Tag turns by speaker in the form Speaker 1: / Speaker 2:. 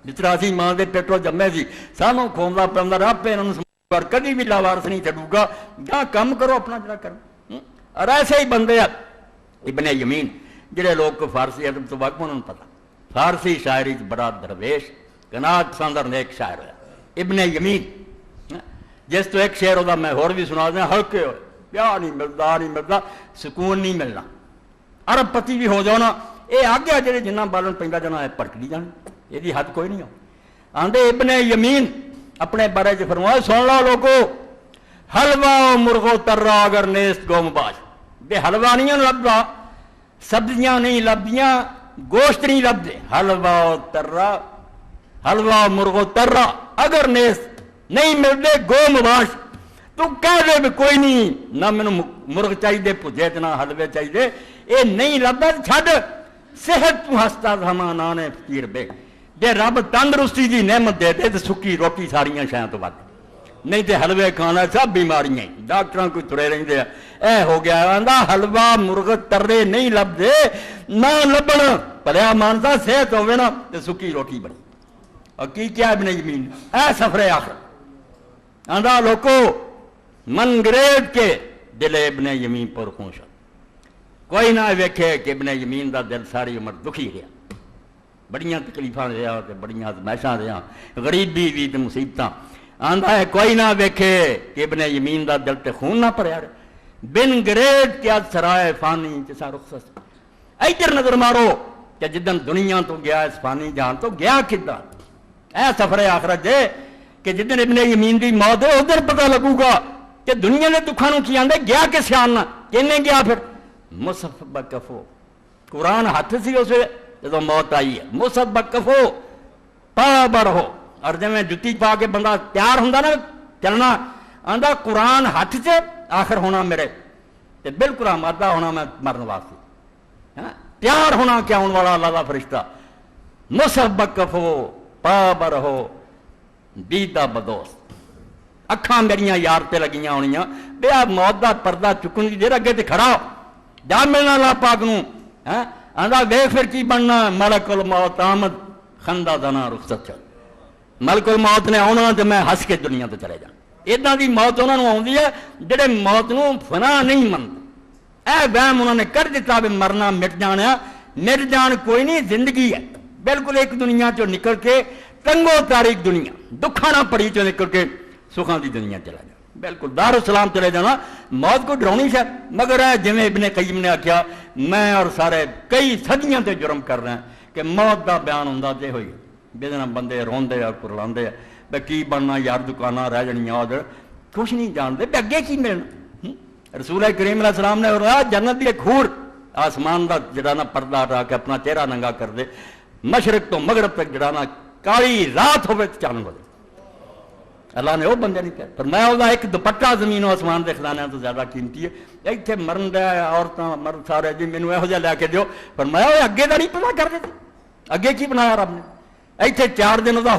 Speaker 1: جس طرح اسی ماں دے پیٹوں جمے سی سانوں کھوندا پیندا رب انہاں نوں پر کدی بھی لاوارث نہیں چھڈوں گا گاں کم کرو اپنا جڑا کرنا اور ایسے ہی بندے ابن یمین جڑے لوگ کو فارسی ادب تو واقف انہوں نے پتہ فارسی شاعری بڑا درویش قناعت پسند نیک شاعر ہوا ابن یمین جس تو ایک شعر ہوتا میں اور بھی سنا دیں ہلکے ہوئے پیار نہیں ملتا سکون نہیں ملنا عرب پتی بھی ہو جاؤ نا یہ آگے جڑے جنہ بالن پیندا جانا پڑکڑی جان یہ حد کوئی نہیں ہو آندے ابن یمین اپنے بارے سے فرمایا سن لو لوگو حلوہ مرغو ترہ اگر نیست گوم باش بے حلوہ نہیں لبدا سبزیاں نہیں لبدیاں گوشت نہیں لبدے حلوہ ترہ حلوہ مرغو ترہ اگر نیست نہیں ملتے گوم باش تو کہہ دے بھی کوئی نہیں نہ میں مرغ چاہیے پجے نہ حلوے چاہیے اے نہیں لبدا چھڈ صحت تو ہستا زمانہ فقیر بے جے رب تندرستی دی نعمت دے دے تو سکی روٹی ساریاں شاید تو بات نہیں تے حلوے کھانا سب بیماریاں ڈاکٹراں کوئی ترے رہندے اے ہو گیا آندا حلوہ مرغ ترے نہیں لبدے نہ لبن بھلیا مانتا صحت ہوے نا تے سکی روٹی بنی اور کی کیا ابن یمین اے سفر آخر آندا لوکو من گریب کے دل ابن یمین پر خوش کوئی نہ ویکھے کہ ابن یمین دا دل ساری عمر دکھی رہا بڑیاں تکلیفاں رہا تے بڑیاں آزمائشاں رہا غریبی بھی تے مصیبتاں آندا ہے کوئی نہ ویکھے کہ ابن یمین دا دل تے خون نہ پڑیا بن گریڈ کیا سرائے فانی جسا رخصت ادھر نظر مارو کہ جدن دنیا تو گیا اس فانی جہان تو گیا کدھر اے سفر آخرت دے کہ جدن ابن یمین دی موت ہے ادھر پتہ لگو گا کہ دنیا نے دکھاں نوں کی آندے گیا کس شان نہ کنے گیا پھر مصحف بکفو قرآن ہاتھ سی اسے جدو موت آئی ہے مصحف بکفو پا بڑ ہو اور جب میں جتی پا کے بندہ تیار ہوں نا چلنا آندا قرآن ہاتھ سے آخر ہونا میرے تے بالکل آمادہ ہونا میں مرن واسطے تیار ہونا کیا ہون والا اللہ دا فرشتہ مصحف بکفو پا بڑ ہو دیدہ بدوست اکھاں میریاں یار تے لگیاں ہونیاں بے آپ موت دا پردہ چکن دی دیر اگے تے کھڑا جا ملنا اللہ پاک نوں آندا وے پھر کی بننا ملک الموت آمد خندہ دنا رخصت چل ملک الموت نے آنا تو میں ہس کے دنیا تو چلے جانا ادھا دی موت انہوں نے آتی ہے جڑے موت نو فنا نہیں منتے اے وہم انہوں نے کر دیتا بھی مرنا مٹ جانا مٹ جان کوئی نہیں زندگی ہے بالکل ایک دنیا چو نکل کے تنگو تاریخ دنیا دکھانا پڑی چو نکل کے سکھان دی دنیا چلا جانا بالکل دار السلام چلے جانا موت کو ڈرونی ہے مگر ہے جویں ابن قیم نے آکھیا میں اور سارے کئی صدیاں تے جرم کر رہے ہیں کہ موت دا بیان ہوندا تے ہوئی بے بندے روندے اور کرلاندے بے کی بننا یار دکاناں رہ جانیاں ادھر کچھ نہیں جانتے بے اگے کی ملنا رسول کریم علیہ السلام نے فرمایا جنت دی ایک حور آسمان دا جڑا نا پردہ ہٹا کے اپنا چہرہ ننگا کر دے مشرق تو مغرب تک جڑا نا کالی رات ہوے چاند ہو جائے اللہ نے وہ بندے نہیں کہا فرمایا وہ ایک دوپٹہ زمین و آسمان دے خزانے تو زیادہ قیمتی ہے ایتھے مرن دے عورتاں مرد سارے جی مینوں یہو جہا لے کے دیو فرمایا وہ اگے دا نہیں پتہ کر دے اگے کی بنایا رب نے ایتھے 4 دن